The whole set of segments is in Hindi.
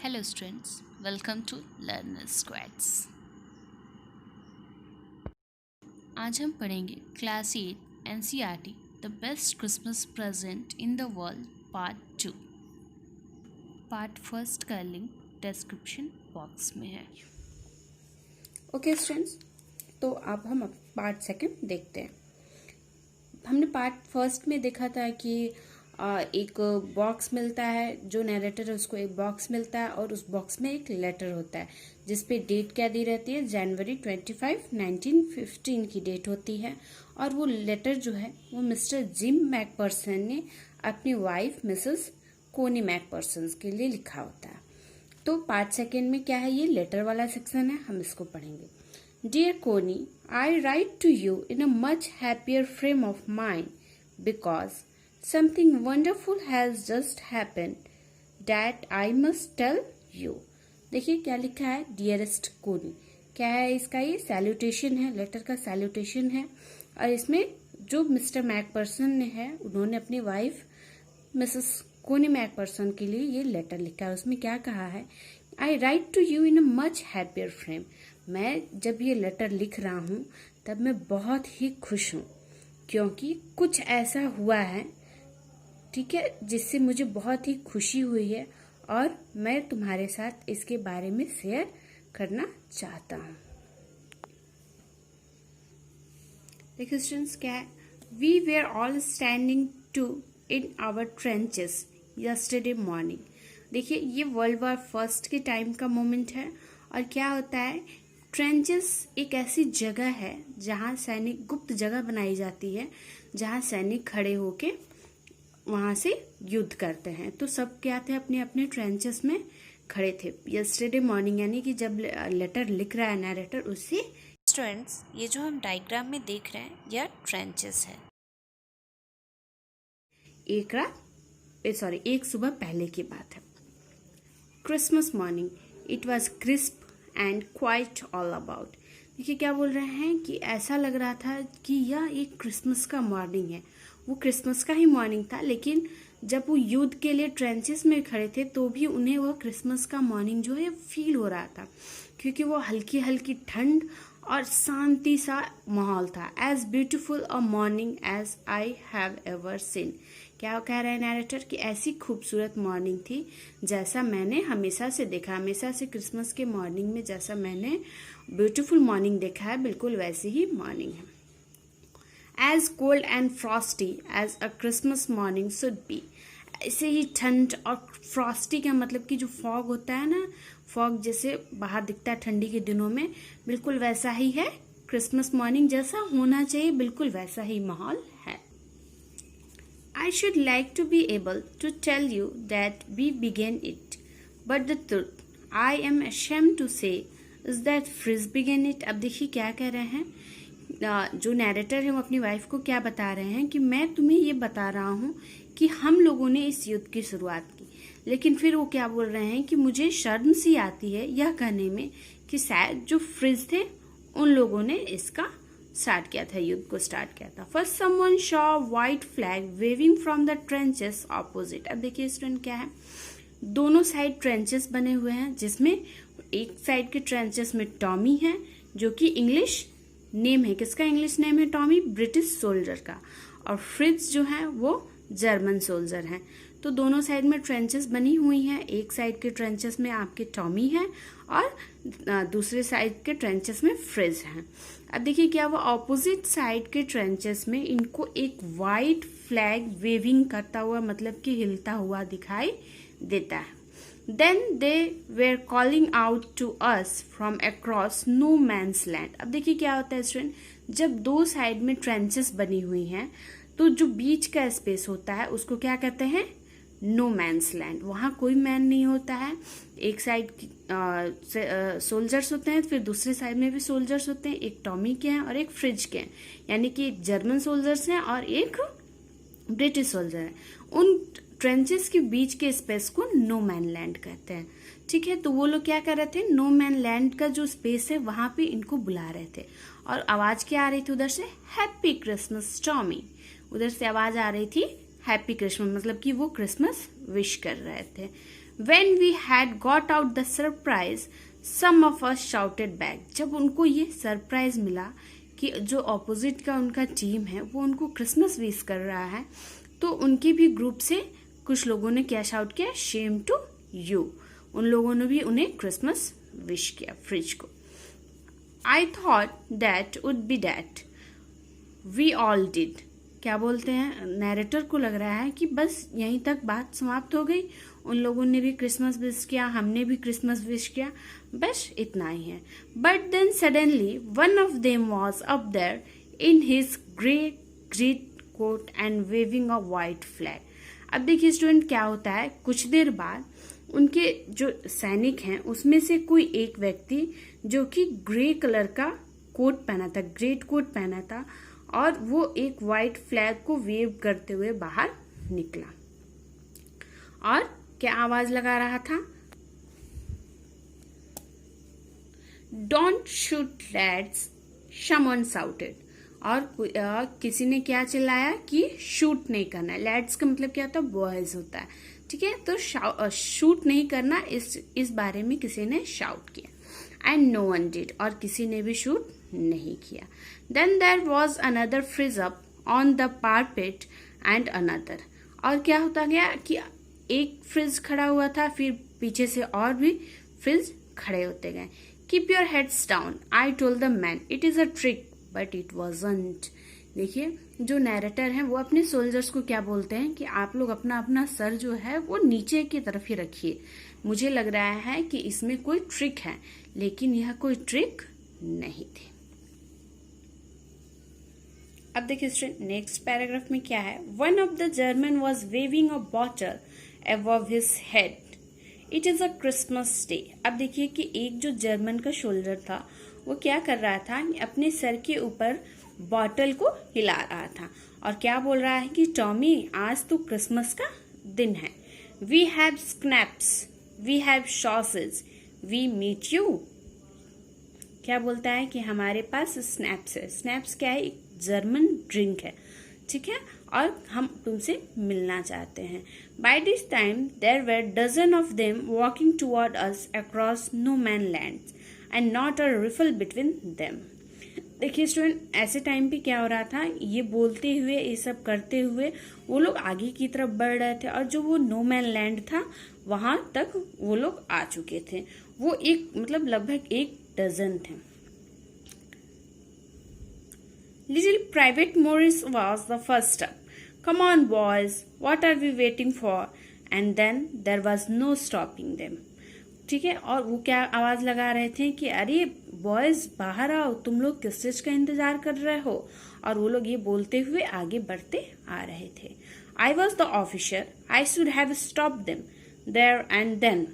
Hello students, welcome to Learner Squads। आज हम पढ़ेंगे class 8 NCERT the best Christmas present in the world part 2। Part first का लिंक डिस्क्रिप्शन बॉक्स में है। ओके स्टूडेंट्स, तो अब हम पार्ट सेकंड देखते हैं। हमने पार्ट फर्स्ट में देखा था कि एक बॉक्स मिलता है, जो नरेटर है उसको एक बॉक्स मिलता है और उस बॉक्स में एक लेटर होता है जिसपे डेट क्या दी रहती है, जनवरी 25, 1915 की डेट होती है। और वो लेटर जो है वो मिस्टर जिम मैकपर्सन ने अपनी वाइफ मिसेस कोनी मैकपर्सन के लिए लिखा होता है। तो पार्ट सेकेंड में क्या है, ये लेटर वाला सेक्शन है, हम इसको पढ़ेंगे। Dear Connie, I write to you in a much happier frame of mind because something wonderful has just happened that I must tell you। देखिए क्या लिखा है, डियरेस्ट कोनी। क्या है इसका, ये सैल्यूटेशन है, लेटर का सैल्यूटेशन है। और इसमें जो मिस्टर मैकपर्सन ने है, उन्होंने अपनी वाइफ मिसेस कोनी मैकपर्सन के लिए ये लेटर लिखा है। उसमें क्या कहा है, I write to you in a much happier frame. मैं जब ये लेटर लिख रहा हूँ तब मैं बहुत ही खुश हूँ, क्योंकि कुछ ऐसा हुआ है, ठीक है, जिससे मुझे बहुत ही खुशी हुई है और मैं तुम्हारे साथ इसके बारे में शेयर करना चाहता हूँ। देखिए स्टूडेंट्स क्या है, we were all standing to in our trenches yesterday morning. देखिए ये वर्ल्ड वॉर फर्स्ट के टाइम का मोमेंट है। और क्या होता है, ट्रेंचेस एक ऐसी जगह है जहाँ सैनिक, गुप्त जगह बनाई जाती है जहाँ सैनिक खड़े होके वहां से युद्ध करते हैं। तो सब क्या थे, अपने अपने ट्रेंचेस में खड़े थे यस्टरडे मॉर्निंग, यानी कि जब लेटर लिख रहा है नरेटर उससे। स्टूडेंट्स ये जो हम डायग्राम में देख रहे हैं यह ट्रेंचेस है। एक सुबह पहले की बात है। Christmas morning, it was crisp and quite all about. देखिए क्या बोल रहे हैं कि ऐसा लग रहा था कि यह एक क्रिसमस का मॉर्निंग है। वो क्रिसमस का ही मॉर्निंग था, लेकिन जब वो युद्ध के लिए ट्रेंचेस में खड़े थे तो भी उन्हें वह क्रिसमस का मॉर्निंग जो है फील हो रहा था, क्योंकि वो हल्की हल्की ठंड और शांति सा माहौल था। As beautiful a morning as I have ever seen. क्या कह रहे हैं नरेटर कि ऐसी खूबसूरत मॉर्निंग थी जैसा मैंने हमेशा से देखा, हमेशा से क्रिसमस के मॉर्निंग में जैसा मैंने ब्यूटीफुल मॉर्निंग देखा है, बिल्कुल वैसी ही मॉर्निंग है। As cold and frosty as a Christmas morning should be. ऐसे ही ठंड, और फ्रॉस्टी का मतलब कि जो फॉग होता है ना, फॉग जैसे बाहर दिखता है ठंडी के दिनों में, बिल्कुल वैसा ही है क्रिसमस मॉर्निंग, जैसा होना चाहिए बिल्कुल वैसा ही माहौल है। I should like to be able to tell you that we began it, but the truth I am ashamed to say is that Frizz began it। अब देखिए क्या कह रहे हैं, जो नैरेटर है वो अपनी वाइफ को क्या बता रहे हैं कि मैं तुम्हें ये बता रहा हूँ कि हम लोगों ने इस युद्ध की शुरुआत की, लेकिन फिर वो क्या बोल रहे हैं कि मुझे शर्म सी आती है यह कहने में कि शायद जो फ्रिज थे उन लोगों ने इसका स्टार्ट किया था, युद्ध को स्टार्ट किया था। First someone saw white flag waving from the trenches opposite. अब देखिए स्टूडेंट क्या है, दोनों साइड ट्रेंचेस बने हुए हैं, जिसमें एक साइड के ट्रेंचेस में टॉमी है, जो कि इंग्लिश नेम है। किसका इंग्लिश नेम है टॉमी? ब्रिटिश सोल्जर का। और फ्रिज जो है वो जर्मन सोल्जर है। तो दोनों साइड में ट्रेंचेस बनी हुई हैं। एक साइड के ट्रेंचेस में आपके टॉमी है और दूसरे साइड के ट्रेंचेस में फ्रिज है। अब देखिए क्या, वो ऑपोजिट साइड के ट्रेंचेस में इनको एक वाइट फ्लैग वेविंग करता हुआ, मतलब कि हिलता हुआ दिखाई देता है। Then they were calling out to us from across no man's land। अब देखिए क्या होता है स्टूडेंट, जब दो साइड में ट्रेंचेस बनी हुई हैं तो जो बीच का स्पेस होता है उसको क्या कहते हैं? No man's land. वहाँ कोई मैन नहीं होता है। एक साइड सोल्जर्स होते हैं, फिर दूसरे साइड में भी सोल्जर्स होते हैं, एक टॉमी के हैं और एक फ्रिज के हैं, यानी कि एक जर्मन सोल्जर्स हैं और एक ब्रिटिश सोल्जर है। उन ट्रेंचेस के बीच के स्पेस को नो मैन लैंड कहते हैं, ठीक है। तो वो लोग क्या कर रहे थे, नो मैन लैंड का जो स्पेस है वहां पे इनको बुला रहे थे। और आवाज क्या आ रही थी उधर से? Happy Christmas Tommy. उधर से आवाज आ रही थी हैप्पी क्रिसमस, मतलब कि वो क्रिसमस विश कर रहे थे। When we had got out the surprise, some of us shouted back. जब उनको ये सरप्राइज मिला कि जो ऑपोजिट का उनका टीम है वो उनको क्रिसमस विश कर रहा है, तो उनके भी ग्रुप से कुछ लोगों ने क्या शाउट किया, शेम टू यू। उन लोगों ने भी उन्हें क्रिसमस विश किया फ्रिज को। I thought that would be डैट, वी ऑल डिड। क्या बोलते हैं, नैरेटर को लग रहा है कि बस यहीं तक बात समाप्त हो गई, उन लोगों ने भी क्रिसमस विश किया, हमने भी क्रिसमस विश किया, बस इतना ही है। But then suddenly one of them was up there in his grey great coat and waving a white flag. अब देखिए स्टूडेंट, क्या होता है, कुछ देर बाद उनके जो सैनिक हैं उसमें से कोई एक व्यक्ति जो कि ग्रे कलर का कोट पहना था, ग्रेट कोट पहना था, और वो एक वाइट फ्लैग को वेव करते हुए बाहर निकला और क्या आवाज लगा रहा था, don't shoot lads, someone shouted. और किसी ने क्या चिल्लाया कि शूट नहीं करना। लैड्स का मतलब क्या होता है, बॉयज होता है, ठीक है। तो शूट नहीं करना, इस बारे में किसी ने शाउट किया। एंड नो वन डिड, और किसी ने भी शूट नहीं किया। Then there was another Fritz up on the parapet and another. और क्या होता गया कि एक फ्रिज खड़ा हुआ था, फिर पीछे से और भी फ्रिज खड़े होते गए। Keep your heads down, I told the man, it is a trick but it wasn't. देखिए जो नैरेटर हैं वो अपने सोल्जर्स को क्या बोलते हैं कि आप लोग अपना अपना सर जो है वो नीचे की तरफ ही रखिए, मुझे लग रहा है कि इसमें कोई ट्रिक है, लेकिन यह कोई ट्रिक नहीं थी। अब देखिए स्टूडेंट, नेक्स्ट पैराग्राफ में क्या है, one of the German was waving a bottle above his head, it is a Christmas day. अब देखिए कि एक जो जर्मन का सोल्जर था वो क्या कर रहा था, अपने सर के ऊपर बॉटल को हिला रहा था और क्या बोल रहा है कि टॉमी आज तो क्रिसमस का दिन है। We have schnapps, we have sausage, we meet you. क्या बोलता है कि हमारे पास स्नैप्स है। स्नैप्स क्या है, एक जर्मन ड्रिंक है, ठीक है, और हम तुमसे मिलना चाहते हैं। By this time there were dozen of them walking toward us across no man land and not a rifle between them. देखिए स्टूडेंट, ऐसे टाइम पे क्या हो रहा था, ये बोलते हुए, ये सब करते हुए वो लोग आगे की तरफ बढ़ रहे थे, और जो वो नो मैन लैंड था वहां तक वो लोग आ चुके थे। वो एक मतलब लगभग एक डजन थे। Little private Morris was the first up, come on boys, what are we waiting for, and then there was no stopping them. ठीक है, और वो क्या आवाज लगा रहे थे कि अरे बॉयज बाहर आओ, तुम लोग किस चीज का इंतजार कर रहे हो, और वो लोग ये बोलते हुए आगे बढ़ते आ रहे थे। I was the officer, I should have stop them there and then,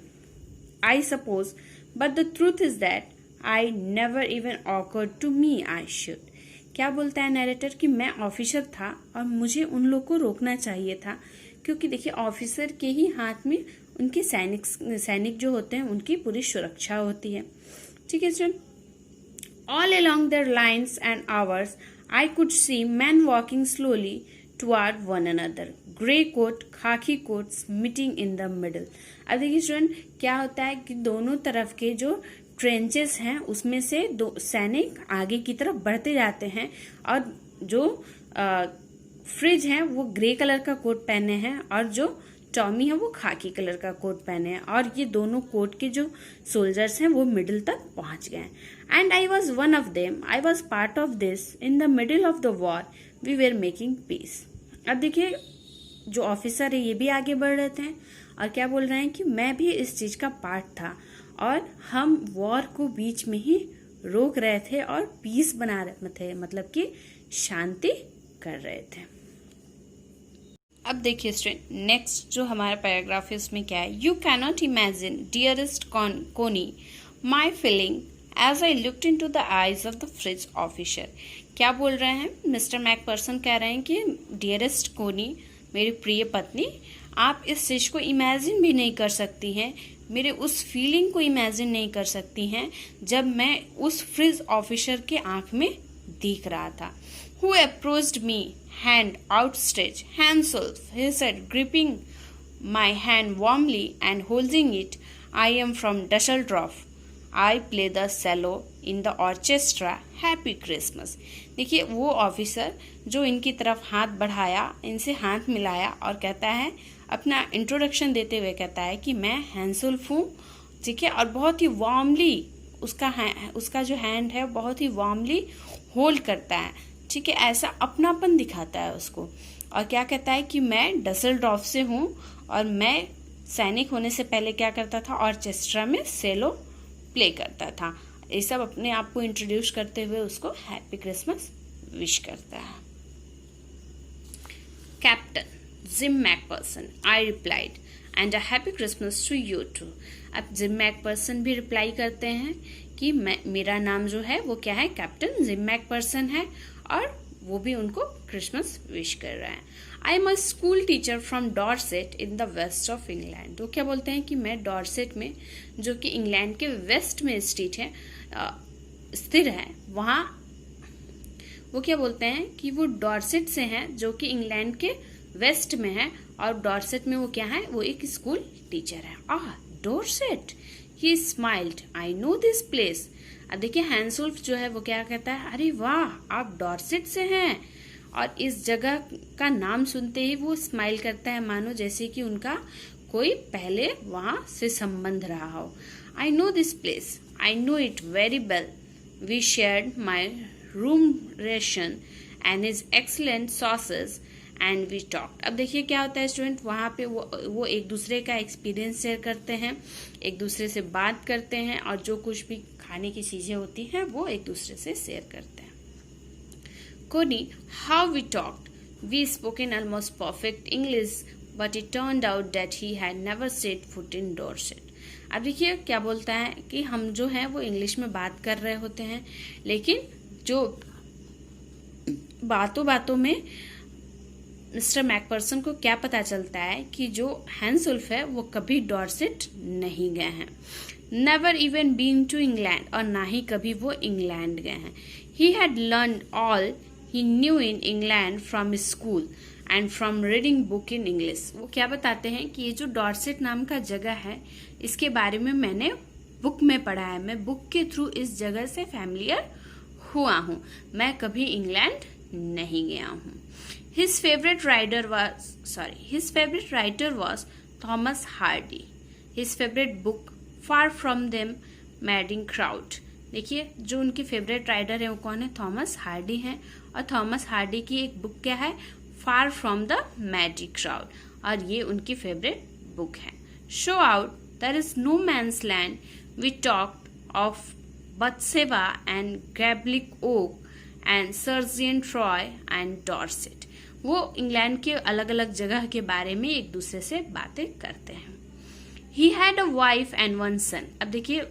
I suppose, but the truth is that I never even occurred to me I should. क्या बोलता है नैरेटर कि मैं ऑफिसर था और मुझे उन लोग को रोकना चाहिए था, क्योंकि देखिए ऑफिसर के ही हाथ में उनके सैनिक जो होते हैं उनकी पूरी सुरक्षा होती है। ठीक है student, all along their lines and ours I could see man walking slowly toward one another, grey coat khaki coats meeting in the middle. अब देखिए स्टूडेंट, क्या होता है कि दोनों तरफ के जो ट्रेंचेस हैं उसमें से दो सैनिक आगे की तरफ बढ़ते जाते हैं, और जो फ्रिज है वो ग्रे कलर का कोट पहने हैं और जो टॉमी है वो खाकी कलर का कोट पहने हैं, और ये दोनों कोट के जो सोल्जर्स हैं वो मिडिल तक पहुंच गए। And I was one of them, I was part of this, in the middle of the war we were making peace. अब देखिए जो ऑफिसर है ये भी आगे बढ़ रहे थे और क्या बोल रहे हैं कि मैं भी इस चीज का पार्ट था और हम वॉर को बीच में ही रोक रहे थे और पीस बना रहे थे, मतलब कि शांति कर रहे थे। अब देखिए स्टूडेंट, नेक्स्ट जो हमारा पैराग्राफ है उसमें क्या है, you cannot imagine dearest Connie my feeling as I looked into the eyes of the Fritz officer. क्या बोल रहे हैं, मिस्टर मैकपर्सन कह रहे हैं कि डियरेस्ट कोनी, मेरी प्रिय पत्नी, आप इस चीज को इमेजिन भी नहीं कर सकती हैं, मेरे उस फीलिंग को इमेजिन नहीं कर सकती हैं जब मैं उस फ्रिज ऑफिसर के आंख में दिख रहा था। Who approached me, hand outstretched, hands off, he said, gripping my hand warmly and holding it. I am from Dusseldorf. I play the cello in the orchestra. Happy Christmas. देखिए वो ऑफिसर जो इनकी तरफ हाथ बढ़ाया, इनसे हाथ मिलाया और कहता है, अपना इंट्रोडक्शन देते हुए कहता है कि मैं हैंसुल्फ हूँ, ठीक है, और बहुत ही वार्मली उसका जो हैंड है बहुत ही वार्मली होल्ड करता है, ठीक है, ऐसा अपनापन दिखाता है उसको। और क्या कहता है कि मैं डसेल्डॉर्फ से हूँ और मैं सैनिक होने से पहले क्या करता था, ऑर्केस्ट्रा में सेलो प्ले करता था। ये सब अपने आप को इंट्रोड्यूस करते हुए उसको हैप्पी क्रिसमस विश करता है। Captain Jim McPherson, I replied, and a happy Christmas to you too. अब जिम मैकपर्सन भी रिप्लाई करते हैं कि मेरा नाम जो है वो क्या है, कैप्टन जिम मैकपर्सन है, और वो भी उनको क्रिसमस विश कर रहा है। I am a school teacher from Dorset in the west of England. तो क्या बोलते हैं कि मैं डॉर्सेट में, जो कि इंग्लैंड के वेस्ट में स्टेट है, स्थिर है, वहाँ वो क्या बोलते हैं कि वो डॉर्सेट से हैं, जो कि इंग्लैंड के वेस्ट में है, और डॉर्सेट में वो क्या है, वो एक स्कूल टीचर है। Dorset, he smiled, I know this place. अब देखिए हैंसुल्फ जो है वो क्या कहता है, अरे वाह आप डॉर्सेट से हैं, और इस जगह का नाम सुनते ही वो स्माइल करता है, मानो जैसे कि उनका कोई पहले वहां से संबंध रहा हो। I know this place, I know it very well, we shared my room ration and his excellent sausages and we talked. अब देखिए क्या होता है स्टूडेंट, वहाँ पे वो एक दूसरे का एक्सपीरियंस शेयर करते हैं, एक दूसरे से बात करते हैं, और जो कुछ भी खाने की चीजें होती हैं वो एक दूसरे से शेयर करते हैं। Connie, how we talked, we spoke in almost perfect English, but it turned out that he had never set foot in Dorset. अब देखिए क्या बोलता है कि हम जो है वो इंग्लिश में बात कर रहे होते हैं, लेकिन जो बातों बातों में मिस्टर मैकपर्सन को क्या पता चलता है कि जो हैंसुल्फ है वो कभी डॉर्सेट नहीं गए हैं, never even been to England, और ना ही कभी वो इंग्लैंड गए हैं। He had learn all he knew in England from school and from reading book in English. वो क्या बताते हैं कि ये जो डॉर्सेट नाम का जगह है, इसके बारे में मैंने बुक में पढ़ा है, मैं बुक के थ्रू इस जगह से फैमिलियर हुआ हूँ, मैं कभी इंग्लैंड नहीं गया हूँ। His favorite writer was Thomas Hardy. His favorite book, Far From Them, Madding Crowd. देखिए जो उनके फेवरेट राइटर है वो कौन है, थॉमस हार्डी हैं, और थॉमस हार्डी की एक बुक क्या है, far from the madding crowd, और ये उनकी फेवरेट बुक है। Show out, there is no man's land, we talked of Bathsheba and Gabriel Oak and sergeant Troy and Dorset. वो इंग्लैंड के अलग अलग जगह के बारे में एक दूसरे से बातें करते हैं। He had a wife and one son. अब देखिए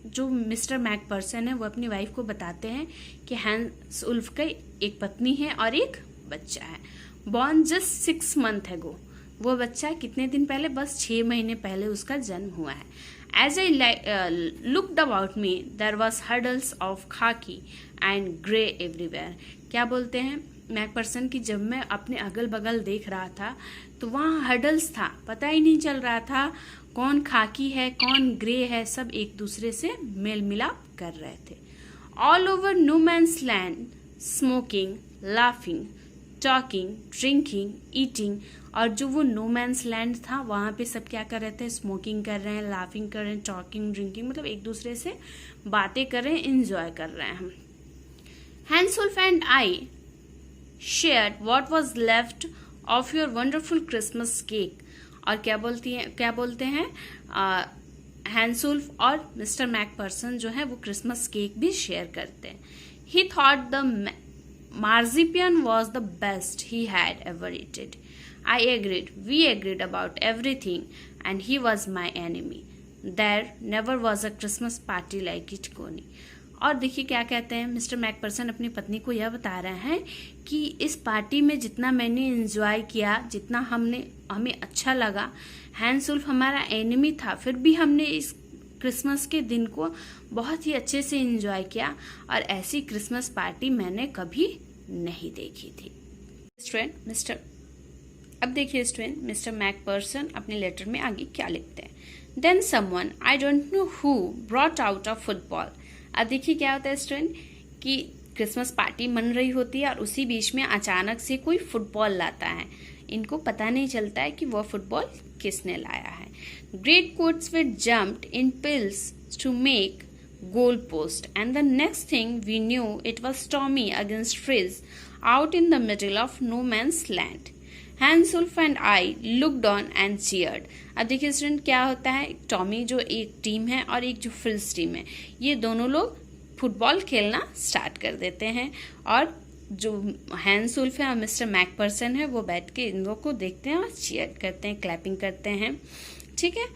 जो मिस्टर मैकपर्सन है वो अपनी वाइफ को बताते हैं कि हैंसुल्फ का एक पत्नी है और एक बच्चा है, बॉर्न जस्ट 6 months ago। वो बच्चा कितने दिन पहले, बस 6 महीने पहले उसका जन्म हुआ है। As I looked about me there was hurdles of khaki and grey everywhere. क्या बोलते हैं मैकपर्सन की, जब मैं अपने अगल बगल देख रहा था तो वहाँ हर्डल्स था, पता ही नहीं चल रहा था कौन खाकी है कौन ग्रे है, सब एक दूसरे से मेल मिलाप कर रहे थे। All over no man's land, smoking, laughing, talking, drinking, eating. और जो वो नो मैंस लैंड था वहाँ पे सब क्या कर रहे थे, स्मोकिंग कर रहे हैं, लाफिंग कर रहे हैं, टॉकिंग, ड्रिंकिंग, मतलब एक दूसरे से बातें कर रहे हैं, इंजॉय कर रहे हैं। Hans Wolf and I shared what was left of your wonderful Christmas cake। और क्या बोलते हैं हैंसुल्फ और मिस्टर मैकपर्सन जो है वो क्रिसमस केक भी शेयर करते हैं। ही thought the marzipan was the best he had ever eaten. I agreed, we agreed about everything, and he was my enemy. There never was a Christmas party like it, Connie। और देखिए क्या कहते हैं मिस्टर मैकपर्सन अपनी पत्नी को यह बता रहे हैं कि इस पार्टी में जितना मैंने एंजॉय किया, जितना हमें अच्छा लगा, हैंसुल्फ हमारा एनिमी था, फिर भी हमने इस क्रिसमस के दिन को बहुत ही अच्छे से एंजॉय किया, और ऐसी क्रिसमस पार्टी मैंने कभी नहीं देखी थी। स्टूडेंट, मिस्टर अब देखिए स्टूडेंट, मिस्टर मैकपर्सन अपने लेटर में आगे क्या लिखते हैं। Then someone, I don't know who, brought out a football. अब देखिए क्या होता है स्टूडेंट कि क्रिसमस पार्टी मन रही होती है और उसी बीच में अचानक से कोई फुटबॉल लाता है। इनको पता नहीं चलता है कि वह फुटबॉल किसने लाया है। Great coats were jumped in piles to make goal post, and the next thing we knew it was Tommy against Frizz out in the middle of no man's land. Hansulf and I looked on and cheered. अब देखिए स्टूडेंट क्या होता है, टॉमी जो एक टीम है और एक जो फ्रिज टीम है, ये दोनों लोग फुटबॉल खेलना स्टार्ट कर देते हैं और जो हैंसुल्फ है और मिस्टर मैकपर्सन है वो बैठ के इन लोगों को देखते हैं और चीयर करते हैं, क्लैपिंग करते हैं। ठीक है।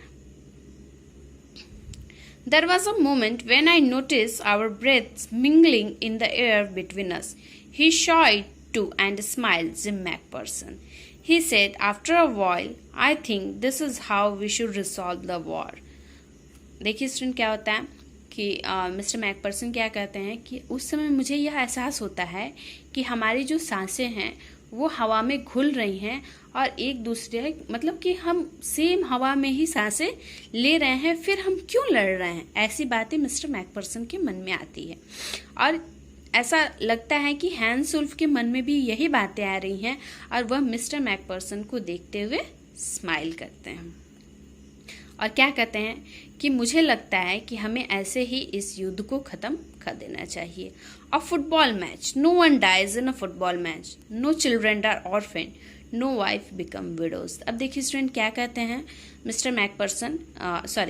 There was a moment when I noticed our breaths mingling in the air between us. He saw it too and smiled, Jim McPherson. He said, after a while, I think this is how we should resolve the war. देखिए स्टूडेंट क्या होता है कि मिस्टर मैकपर्सन क्या कहते हैं कि उस समय मुझे यह एहसास होता है कि हमारी जो सांसें हैं वो हवा में घुल रही हैं और एक दूसरे मतलब कि हम सेम हवा में ही सांसें ले रहे हैं, फिर हम क्यों लड़ रहे हैं, ऐसी बातें मिस्टर मैकपर्सन के मन में आती है। और ऐसा लगता है कि हैंसुल्फ के मन में भी यही बातें आ रही हैं और वह मिस्टर मैकपर्सन को देखते हुए स्माइल करते हैं और क्या कहते हैं कि मुझे लगता है कि हमें ऐसे ही इस युद्ध को ख़त्म कर देना चाहिए। A football match, no one dies in a football match, no children are orphan, no wife become widows. अब देखिए स्टूडेंट क्या कहते हैं मिस्टर मैकपर्सन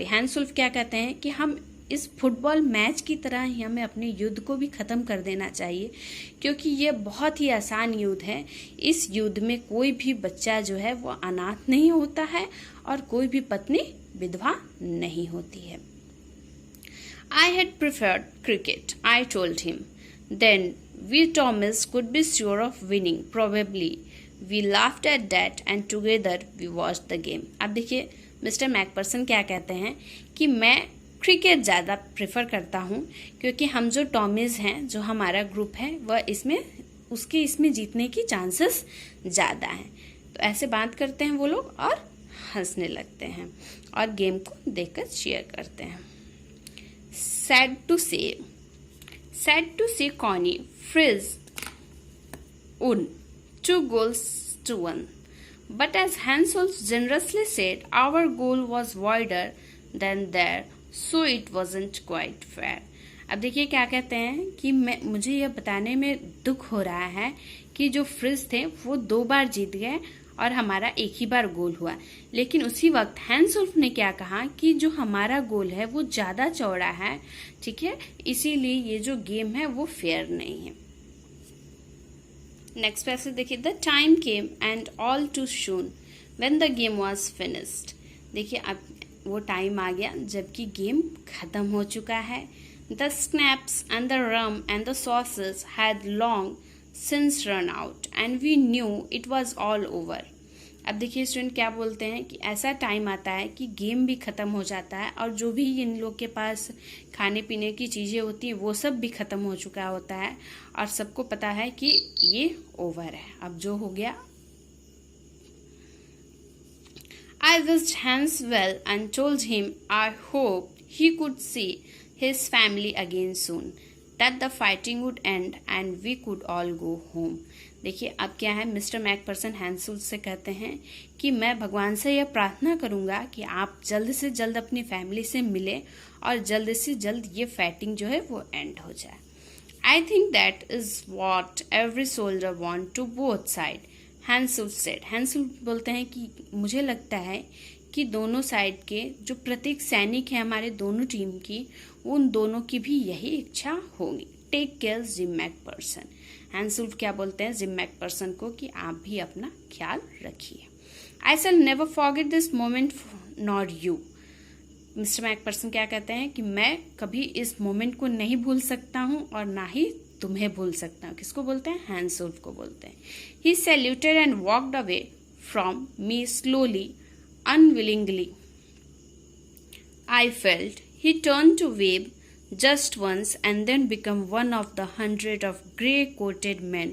हैंसुल्फ क्या कहते हैं कि हम इस फुटबॉल मैच की तरह ही हमें अपने युद्ध को भी ख़त्म कर देना चाहिए, क्योंकि ये बहुत ही आसान युद्ध है। इस युद्ध में कोई भी बच्चा जो है वो अनाथ नहीं होता है और कोई भी पत्नी विधवा नहीं होती है। I had preferred cricket, I told him. Then we Thomas could be sure of winning, probably. We laughed at that and together we watched the game. अब देखिए मिस्टर मैकपर्सन क्या कहते हैं कि मैं क्रिकेट ज़्यादा प्रेफर करता हूँ, क्योंकि हम जो टॉमीज़ हैं, जो हमारा ग्रुप है, वह इसमें जीतने की चांसेस ज़्यादा हैं। तो ऐसे बात करते हैं वो लोग और हंसने लगते हैं और गेम को देखकर चीयर करते हैं। Sad to say Connie Frizz won 2 goals to 1. But as Hansel generously said, our goal was wider than theirs, so it wasn't quite fair. अब देखिए क्या कहते हैं कि मुझे यह बताने में दुख हो रहा है कि जो फ्रिज थे वो 2 बार जीत गए और हमारा एक ही बार गोल हुआ, लेकिन उसी वक्त हैंसुल्फ ने क्या कहा कि जो हमारा गोल है वो ज़्यादा चौड़ा है, ठीक है, इसीलिए ये जो गेम है वो फेयर नहीं है। नेक्स्ट पैसेज देखिए, the time came and all too soon when the game was finished. देखिए अब वो टाइम आ गया जबकि गेम खत्म हो चुका है। The snaps and the rum and the sauces had long since run out and we knew it was all over. अब देखिए स्टूडेंट क्या बोलते हैं कि ऐसा टाइम आता है कि गेम भी ख़त्म हो जाता है और जो भी इन लोग के पास खाने पीने की चीज़ें होती हैं वो सब भी ख़त्म हो चुका होता है और सबको पता है कि ये ओवर है, अब जो हो गया। I wished Hans well and told him I hoped he could see his family again soon, that the fighting would end and we could all go home. देखिए अब क्या है, मिस्टर मैकपर्सन हैंसुल से कहते हैं कि मैं भगवान से यह प्रार्थना करूंगा कि आप जल्द से जल्द अपनी फैमिली से मिले और जल्द से जल्द ये फाइटिंग जो है वो एंड हो जाए। I think that is what every soldier want to both side, Hans Wolf said. Hans Wolf बोलते हैं कि मुझे लगता है कि दोनों साइड के जो प्रत्येक सैनिक है हमारे दोनों टीम की, उन दोनों की भी यही इच्छा होगी। Take care Jim McPherson. Hans Wolf क्या बोलते हैं जिम मैकपर्सन को कि आप भी अपना ख्याल रखिए। I shall never forget this moment not you. Mister McPherson क्या कहते हैं कि मैं कभी इस मोमेंट को नहीं भूल सकता हूँ और ना ही तुम्हें भूल सकता हूँ। किसको बोलते हैं? हैंसुल्फ को बोलते हैं। He saluted and walked away from me slowly unwillingly. I felt he turned to wave just once and then become one of the 100 of grey-coated men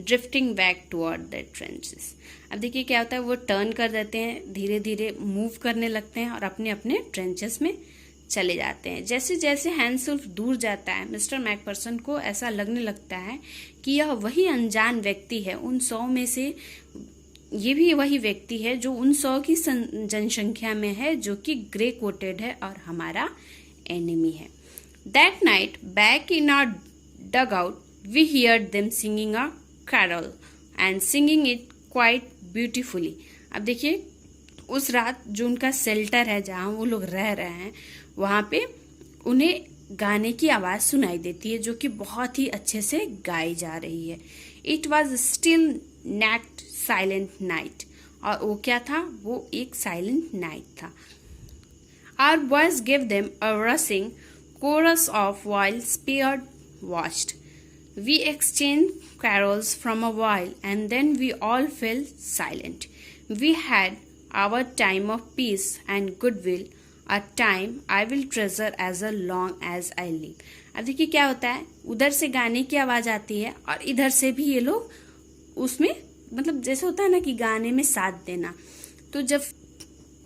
drifting back toward the trenches. अब देखिए क्या होता है, वो टर्न कर देते हैं, धीरे धीरे मूव करने लगते हैं और अपने अपने ट्रेंचेस में चले जाते हैं। जैसे जैसे हैंसुल्फ दूर जाता है, मिस्टर मैकफर्सन को ऐसा लगने लगता है कि यह वही अनजान व्यक्ति है, उन 100 में से ये भी वही व्यक्ति है जो उन 100 की जनसंख्या में है जो कि ग्रे कोटेड है और हमारा एनिमी है। That night back in our dugout we hear them singing a carol and singing it quite beautifully. अब देखिए उस रात जो उनका शेल्टर है जहाँ वो लोग रह रहे हैं, वहाँ पे उन्हें गाने की आवाज़ सुनाई देती है जो कि बहुत ही अच्छे से गाई जा रही है। It was Stille Nacht silent night, और वो क्या था, वो एक साइलेंट नाइट था। Our boys give them a rousing chorus of while shepherds watched. We exchanged carols from a while and then we all fell silent. We had our time of peace and goodwill, a time I will treasure as long as I live. अब देखिए क्या होता है, उधर से गाने की आवाज़ आती है और इधर से भी ये लोग उसमें, मतलब जैसे होता है ना कि गाने में साथ देना। तो जब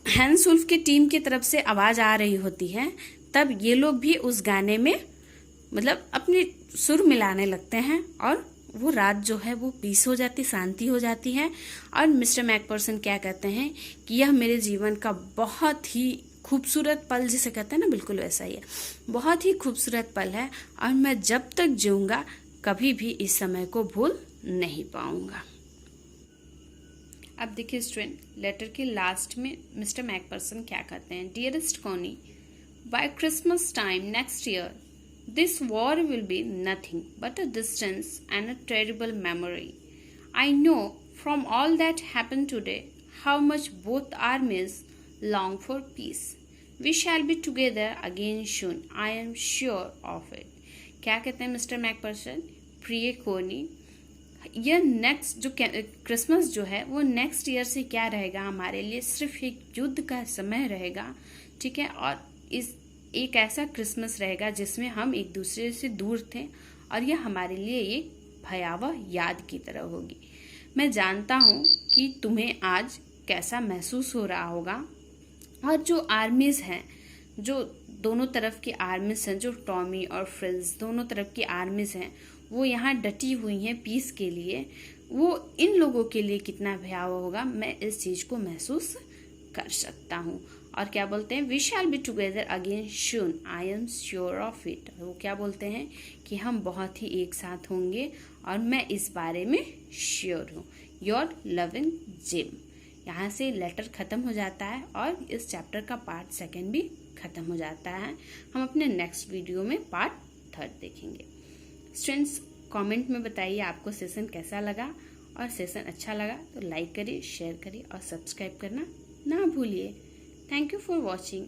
हैंसुल्फ की टीम की तरफ से आवाज़ आ रही होती है तब ये लोग भी उस गाने में मतलब अपने सुर मिलाने लगते हैं और वो रात जो है वो पीस हो जाती, शांति हो जाती है। और मिस्टर मैकफर्सन क्या कहते हैं कि यह मेरे जीवन का बहुत ही खूबसूरत पल, जिसे कहते हैं ना, बिल्कुल वैसा ही है, बहुत ही खूबसूरत पल है और मैं जब तक जीऊँगा कभी भी इस समय को भूल नहीं पाऊँगा। अब देखिए स्टूडेंट, लेटर के लास्ट में मिस्टर मैकफर्सन क्या कहते हैं, dearest Connie, by Christmas time next year this war will be nothing but a distance and a terrible memory. I know from all that happened today how much both armies long for peace. We shall be together again soon. I am sure of it. क्या कहते हैं मिस्टर मैकफर्सन, प्रिय कोनी, यह नेक्स्ट जो क्रिसमस जो है वो नेक्स्ट ईयर से क्या रहेगा, हमारे लिए सिर्फ एक युद्ध का समय रहेगा, ठीक है, और इस एक ऐसा क्रिसमस रहेगा जिसमें हम एक दूसरे से दूर थे और यह हमारे लिए एक भयावह याद की तरह होगी। मैं जानता हूँ कि तुम्हें आज कैसा महसूस हो रहा होगा, और जो आर्मीज़ हैं, जो दोनों तरफ की आर्मीज़ हैं, जो टॉमी और फ्रिल्स दोनों तरफ की आर्मीज़ हैं, वो यहाँ डटी हुई हैं पीस के लिए, वो इन लोगों के लिए कितना भयावह होगा, मैं इस चीज़ को महसूस कर सकता हूँ। और क्या बोलते हैं, we shall be together again soon, I am sure of it. वो क्या बोलते हैं कि हम बहुत ही एक साथ होंगे और मैं इस बारे में श्योर हूँ। Your loving gym. यहाँ से लेटर ख़त्म हो जाता है और इस चैप्टर का पार्ट 2 भी ख़त्म हो जाता है। हम अपने नेक्स्ट वीडियो में पार्ट 3 देखेंगे। स्टूडेंट्स, कमेंट में बताइए आपको सेशन कैसा लगा, और सेशन अच्छा लगा तो लाइक करिए, शेयर करिए और सब्सक्राइब करना ना भूलिए। Thank you for watching.